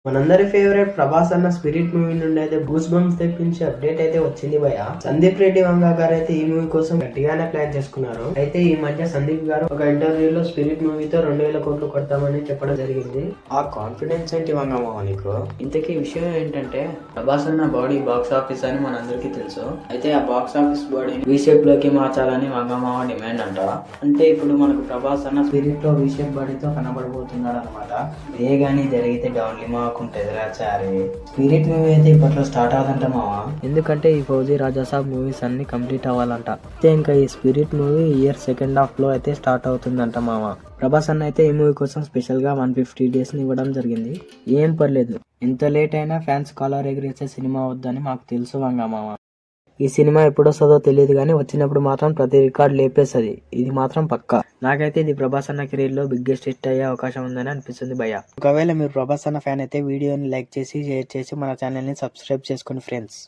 మనందరి ఫేవరెట్ ప్రభాస్ అన్న spirit movie నుండి అయితే గూస్ బంప్స్ తెప్పించే అప్డేట్ అయితే వచ్చింది భయ. సందీప్ రెడ్డి వంగ గారు అయితే ఈ మూవీ కోసం గట్టిగానే ప్లాన్ చేసుకున్నారు. అయితే ఈ మధ్య సందీప్ గారు ఒక ఇంటర్వ్యూలో స్పిరిట్ మూవీతో 2000 కోట్లు కొడతామని చెప్పడం జరిగింది. ఆ కాన్ఫిడెన్స్ ఏంటి వంగమ్మ నీకు? ఇంతకీ విషయం ఏంటంటే ప్రభాస్ అన్న బాడీ బాక్స్ ఆఫీస్ అని మనందరికీ తెలుసు. అయితే ఆ బాక్స్ ఆఫీస్ బాడీని వి షేప్ లోకి మార్చాలని వంగమ్మ డిమాండ్ అంట. అంటే ఇప్పుడు మనకు ప్రభాస్ అన్న స్పిరిట్ లో వి షేప్ బాడీతో కనబడబోతున్నాడు అనమాట. ఇదే గానీ జరిగితే డౌన్లీ స్పిరిట్ మూవీ అయితే ఇప్పట్లో స్టార్ట్ అవ్వదంట మావా. ఎందుకంటే ఈ ఫౌజీ రాజాసాబ్ మూవీస్ అన్ని కంప్లీట్ అవ్వాలంట. అయితే ఇంకా ఈ spirit movie year second half లో అయితే స్టార్ట్ అవుతుందంట మావా. ప్రభాస్ అన్న అయితే ఈ మూవీ కోసం స్పెషల్ గా 150 days ని ఇవ్వడం జరిగింది. ఏం పర్లేదు, ఎంత లేట్ అయినా ఫ్యాన్స్ కాలర్ ఎగిరేసే సినిమా వద్దని మాకు తెలుసు వంగా మావా. ఈ సినిమా ఎప్పుడు వస్తుందో తెలియదు కానీ వచ్చినప్పుడు మాత్రం ప్రతి రికార్డ్ లేపేస్తుంది, ఇది మాత్రం పక్కా. నాకైతే ఇది ప్రభాస్ అన్న కెరీర్ లో బిగ్గెస్ట్ హిట్ అయ్యే అవకాశం ఉందని అనిపిస్తుంది భయ్య. ఒకవేళ మీరు ప్రభాస్ అన్న ఫ్యాన్ అయితే వీడియోని లైక్ చేసి షేర్ చేసి మన ఛానల్ ని సబ్స్క్రైబ్ చేసుకోండి ఫ్రెండ్స్.